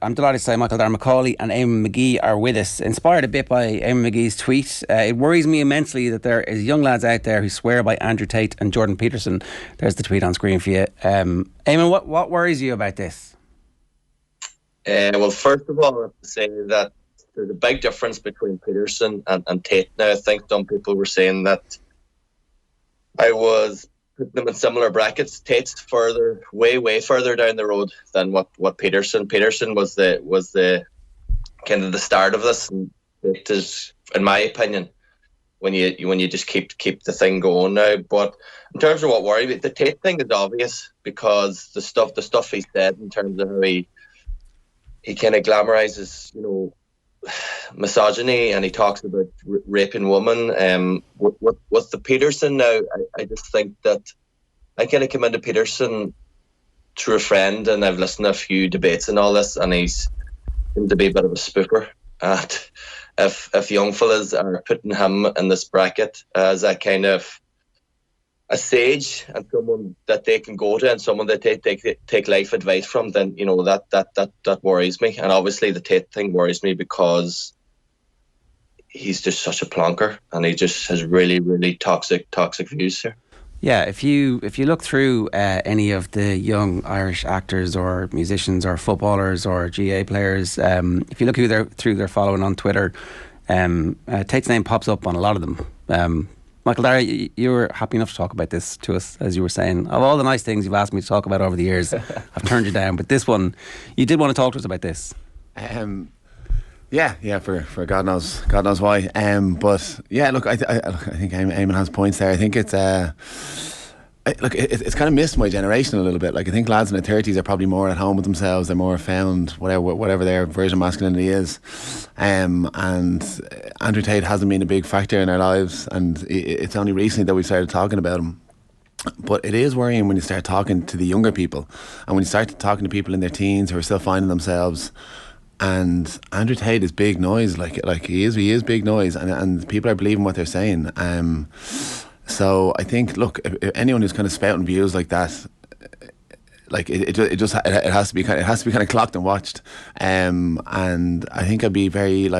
I'm delighted to say Michael Darragh MacAuley and Eamon McGee are with us. Inspired a bit by Eamon McGee's tweet, it worries me immensely that there is young lads out there who swear by Andrew Tate and Jordan Peterson. There's the tweet on screen for you. Eamon, what worries you about this? Well, first of all, I have to say that there's a big difference between Peterson and Tate. Now, I think some people were saying that I was putting them in similar brackets. Tate's way further down the road than what Peterson. Peterson was the kind of the start of this. And it is, in my opinion, when you just keep the thing going now. But in terms of what worries me, the Tate thing is obvious because the stuff he said in terms of how he kind of glamorizes, misogyny, and he talks about raping women. With the Peterson now, I just think that I kind of came into Peterson through a friend, and I've listened to a few debates and all this, and he's seemed to be a bit of a spooker. And if young fellas are putting him in this bracket as a kind of a sage and someone that they can go to and someone that they take life advice from, then that worries me. And obviously the Tate thing worries me because he's just such a plonker and he just has really, really toxic views here. Yeah, if you look through any of the young Irish actors or musicians or footballers or GA players, if you look through their following on Twitter, Tate's name pops up on a lot of them. Michael Darragh, you were happy enough to talk about this to us, as you were saying. Of all the nice things you've asked me to talk about over the years, I've turned you down. But this one, you did want to talk to us about this. Yeah, for God knows why. But yeah, look, I think Eamon has points there. I think it's it's kind of missed my generation a little bit. Like, I think lads in their 30s are probably more at home with themselves. They're more found whatever their version of masculinity is. And Andrew Tate hasn't been a big factor in our lives, and it's only recently that we started talking about him. But it is worrying when you start talking to the younger people, and when you start talking to people in their teens who are still finding themselves. And Andrew Tate is big noise, like he is big noise, and people are believing what they're saying. So I think, look, if anyone who's kind of spouting views like that, like it has to be kind of clocked and watched. And I think I'd be very you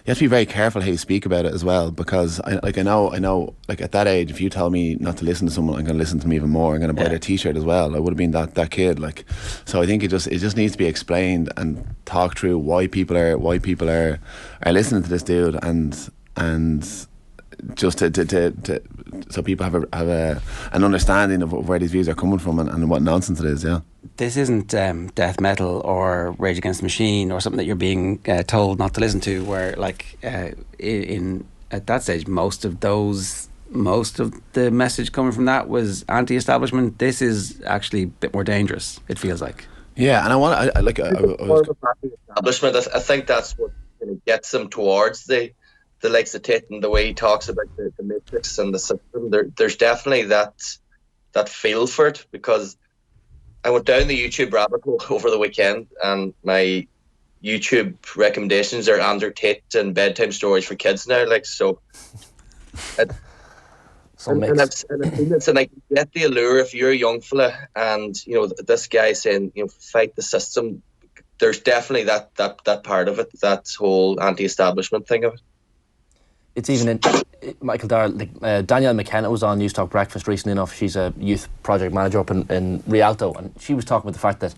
have to be very careful how you speak about it as well, because I know like at that age, if you tell me not to listen to someone, I'm going to listen to them even more. I'm going to buy their T-shirt as well. I would have been that kid. Like, so I think it just needs to be explained and talked through why people are listening to this dude, and just to so people have an understanding of where these views are coming from and what nonsense it is. Yeah, this isn't death metal or Rage Against the Machine or something that you're being told not to listen to, where at that stage most of the message coming from that was anti-establishment. This is actually a bit more dangerous, it feels like. Yeah, and I establishment. I think that's what kind of gets them towards the likes of Tate, and the way he talks about the matrix and the system. There's definitely that feel for it, because I went down the YouTube rabbit hole over the weekend, and my YouTube recommendations are Andrew Tate and bedtime stories for kids now. Like, so. And I've seen this, and I can get the allure if you're a young fella, and this guy saying fight the system. There's definitely that part of it, that whole anti-establishment thing of it. It's even in Michael Darragh, Danielle McKenna was on News Talk Breakfast recently enough. She's a youth project manager up in Rialto, and she was talking about the fact that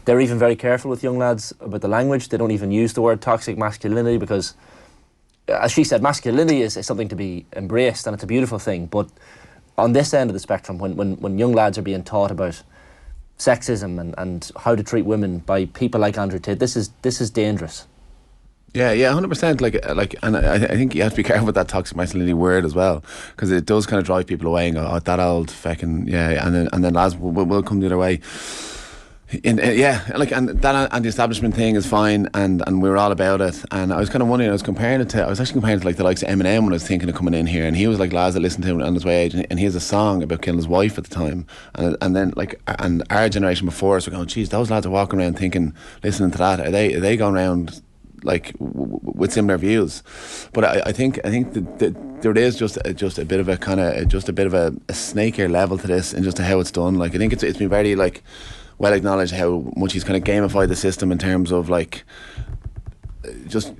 they're even very careful with young lads about the language. They don't even use the word toxic masculinity because, as she said, masculinity is something to be embraced, and it's a beautiful thing. But on this end of the spectrum, when young lads are being taught about sexism and how to treat women by people like Andrew Tate, this is dangerous. Yeah, 100%. And I think you have to be careful with that toxic masculinity word as well, because it does kind of drive people away and go, oh, that old fucking and then lads will come the other way. And that anti-establishment thing is fine, and we're all about it. And I was kind of wondering, I was actually comparing it to like the likes of Eminem when I was thinking of coming in here, and he was like lads that listened to him on his way age, and he has a song about killing his wife at the time, and then our generation before us were going, geez, those lads are walking around thinking, listening to that, are they going around with similar views? But I think that there is just a bit of a snakier level to this, and just how it's done. Like, I think it's been very well acknowledged how much he's kind of gamified the system in terms of like just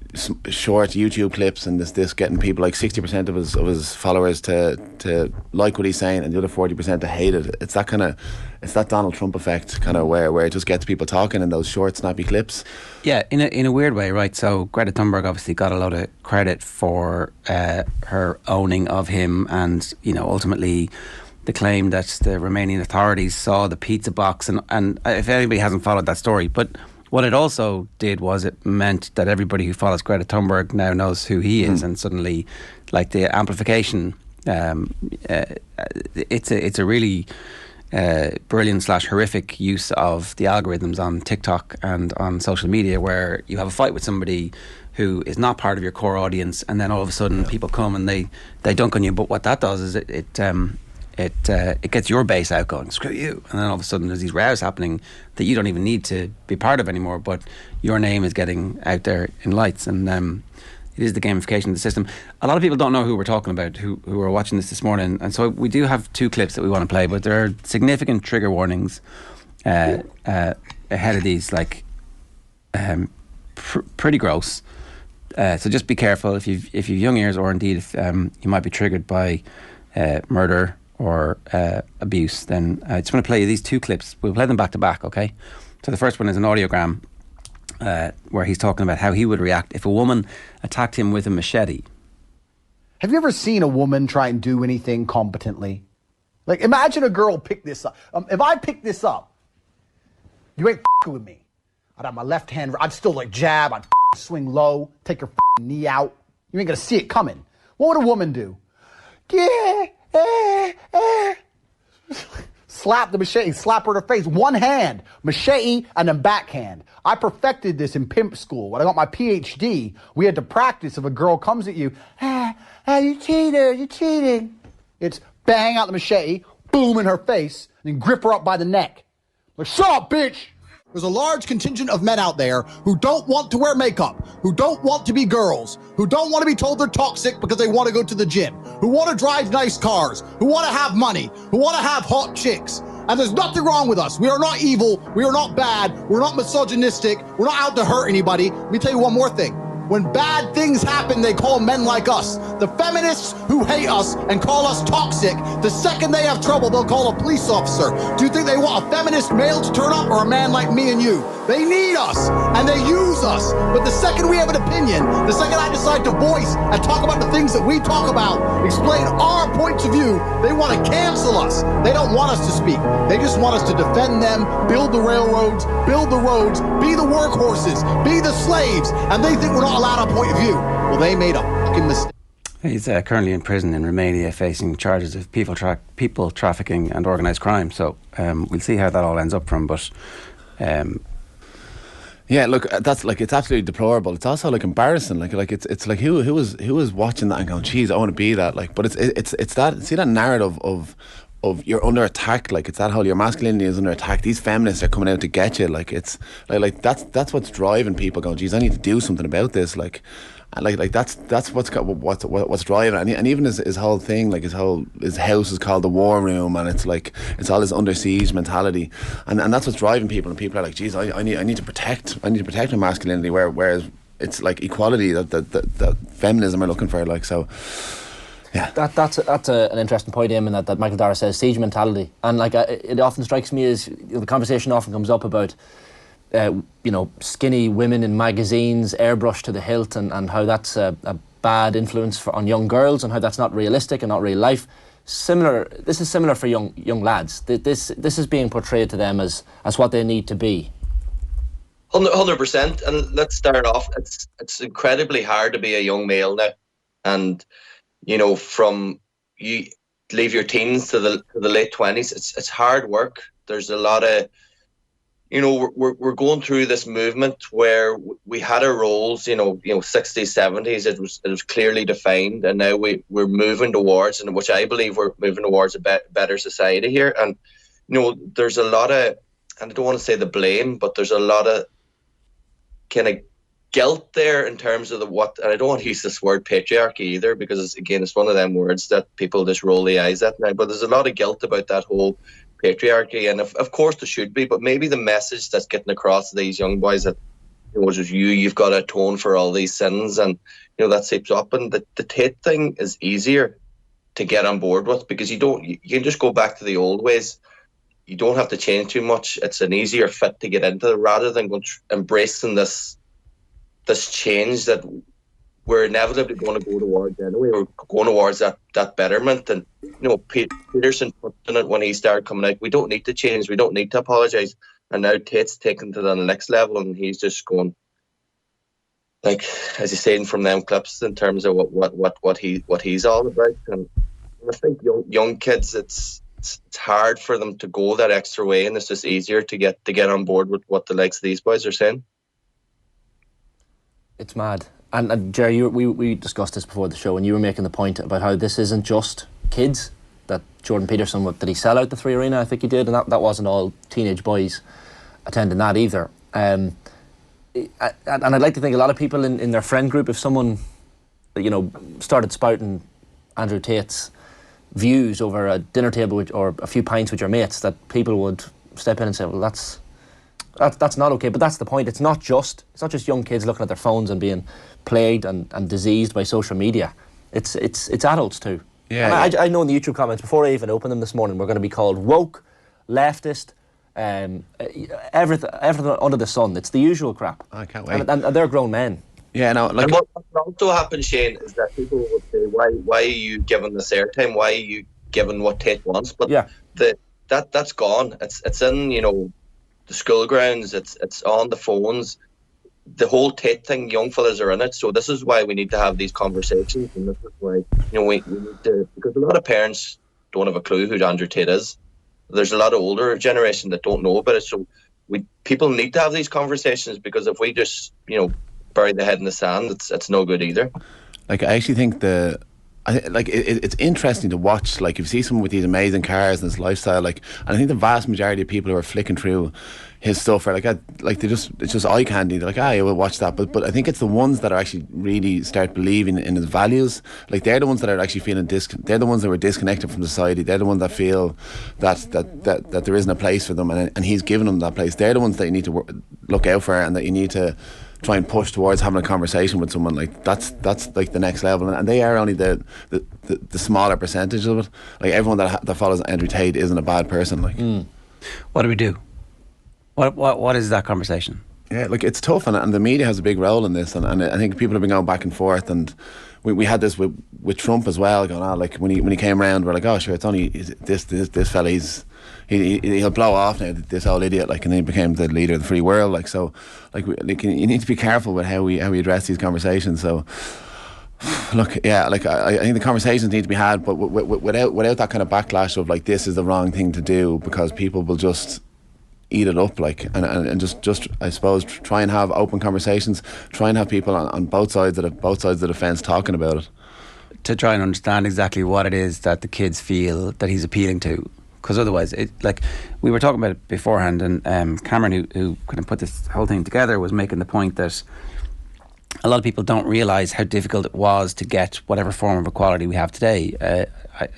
short YouTube clips and this getting people like 60% of his followers to like what he's saying and the other 40% to hate it. It's that Donald Trump effect kind of where it just gets people talking in those short snappy clips. Yeah, in a weird way, right? So Greta Thunberg obviously got a lot of credit for her owning of him, and ultimately the claim that the Romanian authorities saw the pizza box, and if anybody hasn't followed that story, but what it also did was it meant that everybody who follows Greta Thunberg now knows who he is, and suddenly, like, the amplification, it's a really brilliant / horrific use of the algorithms on TikTok and on social media, where you have a fight with somebody who is not part of your core audience, and then all of a sudden people come and they dunk on you. But what that does is it gets your base out going, screw you, and then all of a sudden there's these rows happening that you don't even need to be part of anymore, but your name is getting out there in lights, and it is the gamification of the system. A lot of people don't know who we're talking about, who are watching this morning, and so we do have 2 clips that we want to play, but there are significant trigger warnings ahead of these, like pretty gross. So just be careful if you've young ears, or indeed if you might be triggered by murder or abuse. Then I just want to play you these 2 clips. We'll play them back to back, okay? So the first one is an audiogram where he's talking about how he would react if a woman attacked him with a machete. Have you ever seen a woman try and do anything competently? Like, imagine a girl pick this up. If I pick this up, you ain't with me. I'd have my left hand, I'd still like jab, I'd swing low, take her knee out. You ain't gonna see it coming. What would a woman do? Slap the machete, slap her in her face. One hand, machete, and then backhand. I perfected this in pimp school. When I got my PhD, we had to practice if a girl comes at you, you cheated, you cheating. It's bang out the machete, boom in her face, and then grip her up by the neck. Like, shut up, bitch! There's a large contingent of men out there who don't want to wear makeup, who don't want to be girls, who don't want to be told they're toxic because they want to go to the gym, who want to drive nice cars, who want to have money, who want to have hot chicks. And there's nothing wrong with us. We are not evil. We are not bad. We're not misogynistic. We're not out to hurt anybody. Let me tell you one more thing. When bad things happen, they call men like us. The feminists who hate us and call us toxic, the second they have trouble, they'll call a police officer. Do you think they want a feminist male to turn up or a man like me and you? They need us and they use us. But the second we have an opinion, the second I decide to voice and talk about the things that we talk about, explain our points of view, they want to cancel us. They don't want us to speak. They just want us to defend them, build the railroads, build the roads, be the workhorses, be the slaves, and they think we're not allowed a point of view. Well, they made a fucking mistake. He's currently in prison in Romania facing charges of people trafficking and organised crime. So we'll see how that all ends up for him. But yeah, look, that's like, it's absolutely deplorable. It's also like embarrassing. Like it's like who was watching that and going, geez, I want to be that. Like, but it's that, see that narrative of you're under attack. Like, it's that whole, your masculinity is under attack. These feminists are coming out to get you. Like, it's like that's what's driving people going, geez, I need to do something about this. Like that's what's driving. And even his whole thing, like his house is called the war room, and it's like, it's all this under siege mentality, and that's what's driving people. And people are like, geez, I need to protect my masculinity, whereas it's like equality that feminism are looking for. Like, so yeah, that's an interesting point, Eamon, that Michael Darragh says, siege mentality. And like, it often strikes me as, the conversation often comes up about skinny women in magazines, airbrushed to the hilt, and how that's a bad influence on young girls, and how that's not realistic and not real life. This is similar for young lads. This is being portrayed to them as what they need to be. 100%. And let's start off. It's incredibly hard to be a young male now, and from you leave your teens to the late 20s. It's hard work. There's a lot of, we're going through this movement where we had our roles, 60s, 70s, it was clearly defined, and now we're moving towards, and which I believe we're moving towards a better society here. And there's a lot of, and I don't want to say the blame, but there's a lot of kind of guilt there in terms of and I don't want to use this word patriarchy either, because it's one of them words that people just roll the eyes at now, but there's a lot of guilt about that whole patriarchy, and of course there should be, but maybe the message that's getting across to these young boys that, you know, you've got to atone for all these sins, and you know that seeps up. And the Tate thing is easier to get on board with, because you can just go back to the old ways. You don't have to change too much. It's an easier fit to get into, rather than embracing this change that we're inevitably going to go towards anyway. We're going towards that betterment. And you know, Peterson put in it when he started coming out. We don't need to change. We don't need to apologise. And now Tate's taken to the next level, and he's just going, like, as he's saying from them clips, in terms of what he's all about. And I think young kids, it's hard for them to go that extra way, and it's just easier to get on board with what the likes of these boys are saying. It's mad. And Jerry, we discussed this before the show, and you were making the point about how this isn't just kids. That Jordan Peterson, did he sell out the Three Arena? I think he did, and that wasn't all teenage boys attending that either. And I'd like to think a lot of people in their friend group, if someone, you know, started spouting Andrew Tate's views over a dinner table or a few pints with your mates, that people would step in and say, well, that's not okay. But that's the point. It's not just young kids looking at their phones and being plagued and diseased by social media. It's adults too. Yeah. I know in the YouTube comments, before I even opened them this morning, we're going to be called woke, leftist, everything under the sun. It's the usual crap. I can't wait. And they're grown men. Yeah, no. Like, and what also happens, Shane, is that people would say, "Why are you giving this airtime? Why are you giving what Tate wants?" But yeah, that's gone. It's in, you know, the school grounds. It's on the phones. The whole Tate thing, young fellas are in it. So this is why we need to have these conversations, and this is why, you know, we need to, because a lot of parents don't have a clue who Andrew Tate is. There's a lot of older generation that don't know about it. So people need to have these conversations, because if we just, you know, bury the head in the sand, it's no good either. Like, I actually think it's interesting to watch. Like, you see someone with these amazing cars and his lifestyle, like, and I think the vast majority of people who are flicking through his stuff are it's just eye candy. They're like, I will watch that. But I think it's the ones that are actually really start believing in his values. Like, they're the ones that are actually feeling they're the ones that were disconnected from society. They're the ones that feel that there isn't a place for them, and he's given them that place. They're the ones that you need to look out for, and that you need to try and push towards having a conversation with someone. Like, that's like the next level, and they are only the smaller percentage of it. Like, everyone that follows Andrew Tate isn't a bad person. Like, what do we do? What is that conversation? Yeah, like, it's tough, and the media has a big role in this, and I think people have been going back and forth, and we had this with Trump as well, going on. Like, when he came around, we're like, oh sure, it's only this fella, he'll blow off now, this old idiot, like, and he became the leader of the free world. Like, so, like, you need to be careful with how we address these conversations. So, look, yeah, like, I think the conversations need to be had, but without that kind of backlash of, like, this is the wrong thing to do, because people will just eat it up, like, and just I suppose try and have open conversations, try and have people on both sides of the fence talking about it, to try and understand exactly what it is that the kids feel that he's appealing to. Because otherwise, like, we were talking about it beforehand, and Cameron, who kind of put this whole thing together, was making the point that a lot of people don't realise how difficult it was to get whatever form of equality we have today.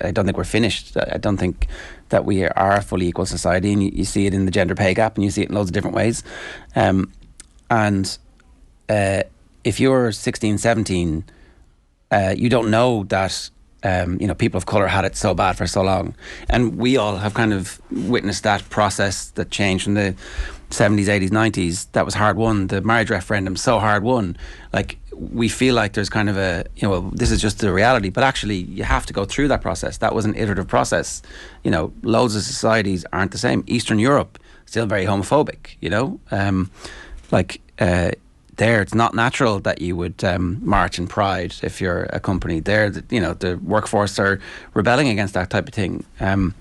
I don't think we're finished. I don't think that we are a fully equal society, and you see it in the gender pay gap, and you see it in loads of different ways. If you're 16, 17, you don't know that you know, people of colour had it so bad for so long, and we all have kind of witnessed that process, that change from the 70s, 80s, 90s. That was hard won. The marriage referendum, so hard won. Like, we feel like there's kind of a, you know, well, this is just the reality, but actually you have to go through that process. That was an iterative process. You know, loads of societies aren't the same. Eastern Europe, still very homophobic, you know. There, it's not natural that you would march in pride if you're a company. There, you know, the workforce are rebelling against that type of thing, and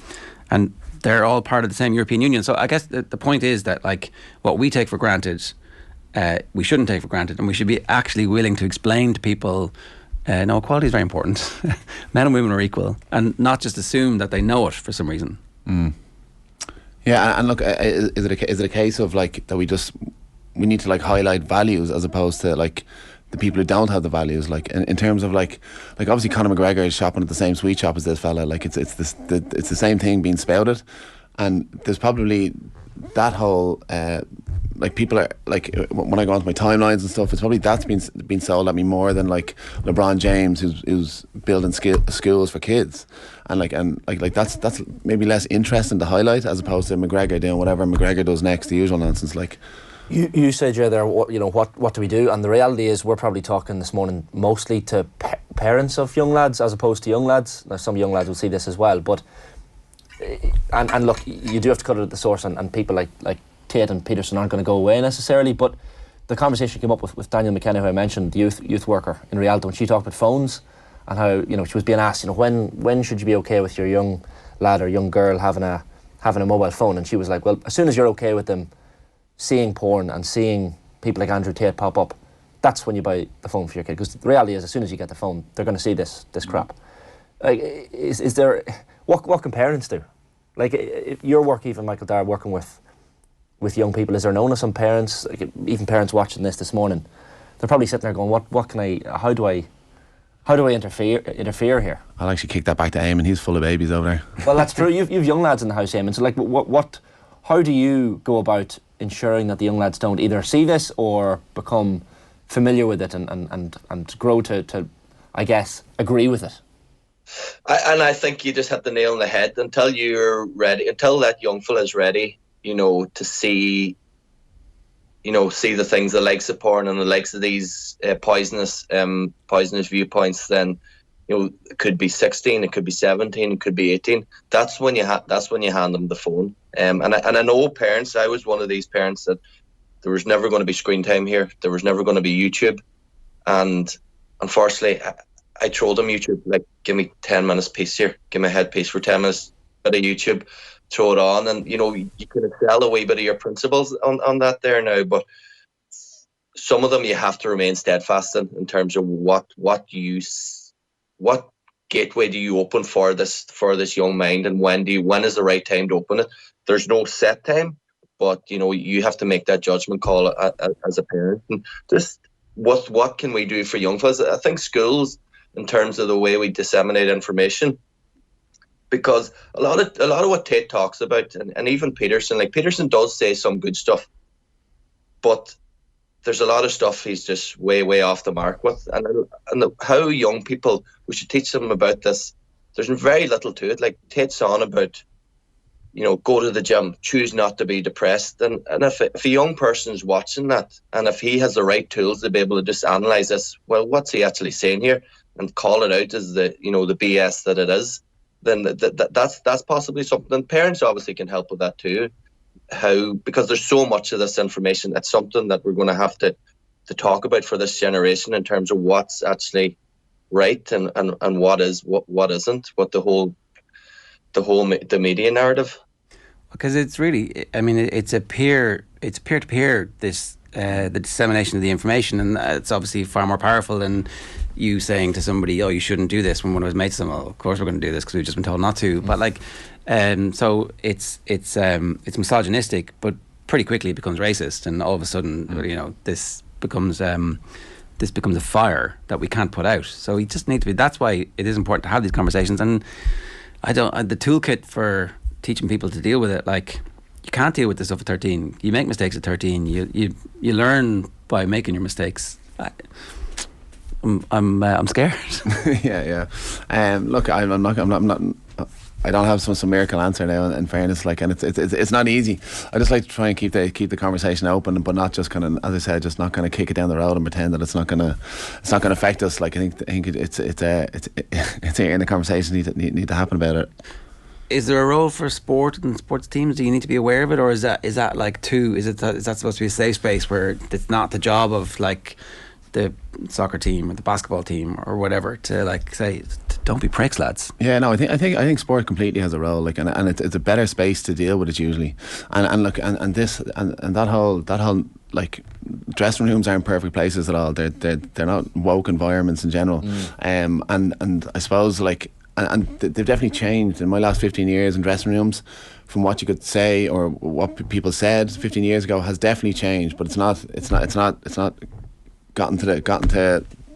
they're all part of the same European Union. So I guess the point is that, like, what we take for granted, we shouldn't take for granted, and we should be actually willing to explain to people, no, equality is very important. Men and women are equal, and not just assume that they know it for some reason. Yeah, and look, is it a case of, like, that we need to, like, highlight values as opposed to, like, the people who don't have the values, like, in terms of, like obviously Conor McGregor is shopping at the same sweet shop as this fella. Like, it's the same thing being spouted, and there's probably that whole like people are like when I go onto my timelines and stuff, it's probably that's been sold at me more than like LeBron James who's building schools for kids, and that's maybe less interesting to highlight as opposed to McGregor doing whatever McGregor does next, the usual nonsense. Like you said, Ger, there, what do we do? And the reality is we're probably talking this morning mostly to parents of young lads as opposed to young lads. Now some young lads will see this as well, but and look, you do have to cut it at the source, and people like Tate and Peterson aren't going to go away necessarily, but the conversation came up with Daniel McKenna, who I mentioned, the youth worker in Rialto, and she talked about phones and how, she was being asked, when should you be okay with your young lad or young girl having a mobile phone? And she was like, well, as soon as you're okay with them seeing porn and seeing people like Andrew Tate pop up, that's when you buy the phone for your kid. Because the reality is, as soon as you get the phone, they're going to see this crap. Like, is there what can parents do? Like, your work, even Michael Darragh, working with young people, is there an onus on parents, like even parents watching this morning, they're probably sitting there going, what can I, how do I interfere here? I'll actually kick that back to Eamon, he's full of babies over there. Well, that's true, you've young lads in the house, Eamon, so like how do you go about ensuring that the young lads don't either see this or become familiar with it and grow to I guess, agree with it? I think you just hit the nail on the head. Until you're ready, until that young fella is ready, to see the things, the likes of porn and the likes of these poisonous viewpoints, then it could be 16, it could be 17, it could be 18. That's when you hand them the phone. And I know parents. I was one of these parents that there was never going to be screen time here. There was never going to be YouTube, and unfortunately, I told them YouTube, like, give me 10 minutes piece here, give me a headpiece for 10 minutes, bit of YouTube, throw it on, and you can excel a wee bit of your principles on that there now, but some of them you have to remain steadfast in terms of what gateway do you open for this young mind, and when is the right time to open it. There's no set time, but you have to make that judgment call as a parent. And just what can we do for young fellas? I think schools, in terms of the way we disseminate information, because a lot of what Tate talks about, and even Peterson does say some good stuff, but there's a lot of stuff he's just way off the mark with, and how young people, we should teach them about this. There's very little to it. Like Tate's on about, go to the gym, choose not to be depressed, and if a young person's watching that, and if he has the right tools to be able to just analyse this, well, what's he actually saying here, and call it out as the the BS that it is, then that's possibly something. Parents obviously can help with that too. Because there's so much of this information, it's something that we're going to have to talk about for this generation in terms of what's actually right and what isn't, what the media narrative. Because it's really, I mean, it's peer-to-peer, this the dissemination of the information, and it's obviously far more powerful than you saying to somebody, oh, you shouldn't do this, when one of his mates said, well, of course we're going to do this because we've just been told not to. But like, so it's misogynistic, but pretty quickly it becomes racist, and all of a sudden, this becomes a fire that we can't put out. So we just need to be. That's why it is important to have these conversations. And the toolkit for teaching people to deal with it, like, you can't deal with this stuff at 13. You make mistakes at 13. You learn by making your mistakes. I'm scared. Yeah. Look, I'm not. I don't have some miracle answer now. In fairness, like, and it's not easy. I just like to try and keep the conversation open, but not just kind of, as I said, just not kind of kick it down the road and pretend that it's not going to affect us. Like, I think it's in the conversations need to happen about it. Is there a role for sport and sports teams? Do you need to be aware of it, or is that like is that supposed to be a safe space where it's not the job of like the soccer team or the basketball team or whatever to like say, don't be pricks, lads? Yeah, no, I think sport completely has a role, like, and it's a better space to deal with it usually, and look, and this and that whole like, dressing rooms aren't perfect places at all. They're not woke environments in general, and I suppose, like, and they've definitely changed in my last 15 years in dressing rooms. From what you could say or what people said 15 years ago has definitely changed, but it's not gotten to the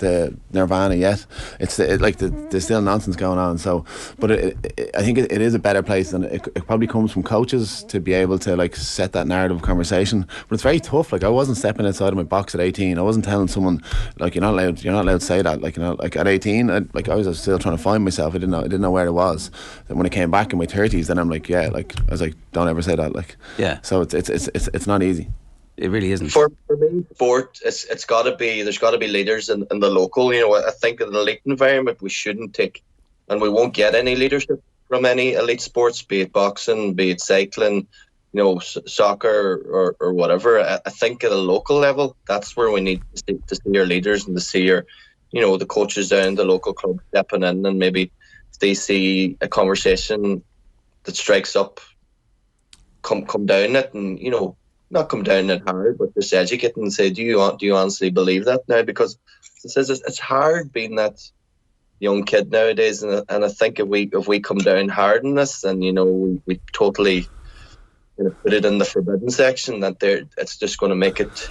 the nirvana yet. It's there's still nonsense going on. So, but I think it is a better place, and it probably comes from coaches to be able to like set that narrative conversation. But it's very tough. Like I wasn't stepping outside of my box at 18. I wasn't telling someone like you're not allowed to say that. Like like at 18, I was still trying to find myself. I didn't know where it was. Then when I came back in my 30s, then I'm like, I was like, don't ever say that. Like, yeah. So it's not easy. It really isn't. For me, sport, it's got to be. There's got to be leaders in the local. I think in an elite environment, we shouldn't take, and we won't get any leadership from any elite sports, be it boxing, be it cycling, soccer or whatever. I think at a local level, that's where we need to see our leaders and to see our, the coaches down the local club stepping in, and maybe if they see a conversation that strikes up, come down it, and not come down it hard, but just educate and say, do you honestly believe that now? Because it says it's hard being that young kid nowadays, and I think if we come down hard in this, then we totally put it in the forbidden section, that it's just going to make it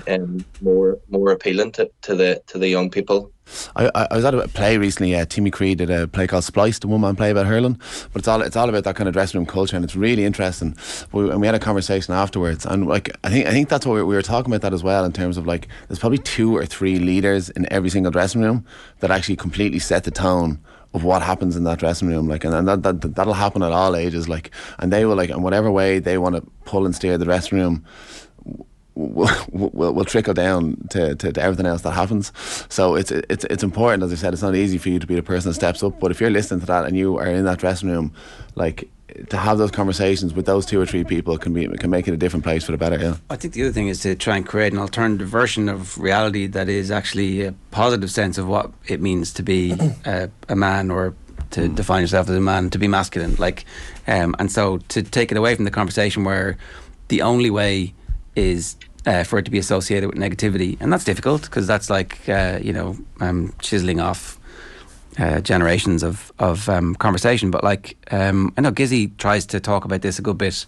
more appealing to the young people. I was at a play recently. Timmy Creed did a play called Spliced, a one-man play about hurling, but it's all about that kind of dressing room culture, and it's really interesting. And we had a conversation afterwards, and like I think that's what we were talking about that as well, in terms of like there's probably 2 or 3 leaders in every single dressing room that actually completely set the tone of what happens in that dressing room, like, and that'll happen at all ages, like, and they will, like, in whatever way they want to pull and steer the dressing room, will trickle down to everything else that happens. So it's important. As I said, it's not easy for you to be the person that steps up, but if you're listening to that and you are in that dressing room, like, to have those conversations with those 2 or 3 people can make it a different place for the better. Yeah. I think the other thing is to try and create an alternative version of reality that is actually a positive sense of what it means to be a man, or to define yourself as a man, to be masculine. Like, and so to take it away from the conversation where the only way is for it to be associated with negativity, and that's difficult because that's like chiseling off generations of conversation. But like I know Gizzy tries to talk about this a good bit,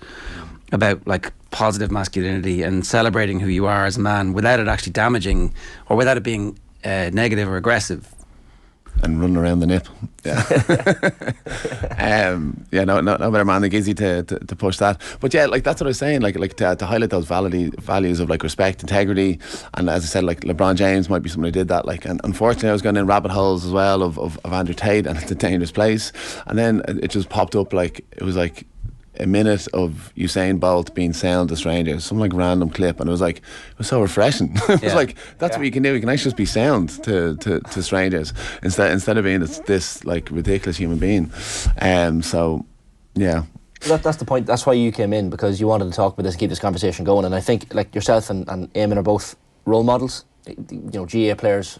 about like positive masculinity and celebrating who you are as a man without it actually damaging, or without it being negative or aggressive. And running around the nip. No better man than Gizzy to push that. But yeah, like that's what I was saying, like to highlight those values of like respect, integrity, and as I said, like LeBron James might be someone who did that. Like, and unfortunately I was going in rabbit holes as well of Andrew Tate, and it's a dangerous place. And then it just popped up, like it was like a minute of Usain Bolt being sound to strangers, some like random clip, and it was so refreshing. It was like, that's what you can do. You can actually just be sound to strangers instead of being this like ridiculous human being. So yeah, that's the point. That's why you came in, because you wanted to talk about this and keep this conversation going. And I think like yourself and Eamon are both role models. GAA players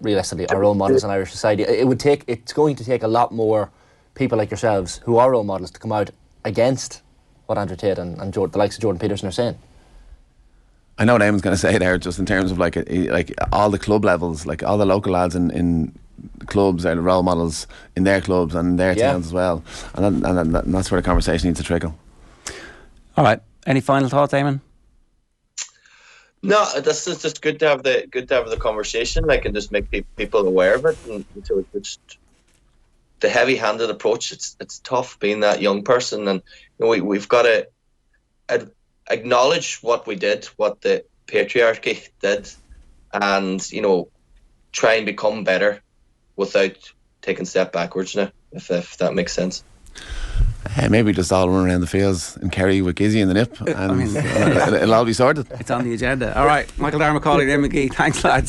realistically are role models in Irish society. It's going to take a lot more people like yourselves who are role models to come out against what Andrew Tate and the likes of Jordan Peterson are saying. I know what Eamon's going to say there, just in terms of like all the club levels, like all the local lads in clubs are role models in their clubs and in their towns as well, and that's where the conversation needs to trickle. All right, any final thoughts, Eamon? No, this is just good to have the conversation, like, and just make people aware of it, and so it's the heavy-handed approach. It's tough being that young person, and we've got to acknowledge what we did, what the patriarchy did, and try and become better without taking a step backwards now, if that makes sense. Maybe just all run around the fields in Kerry with Gizzy in the nip, and it'll all be sorted. It's on the agenda. All right, Michael Darragh MacAuley, Eamon McGee, thanks lads.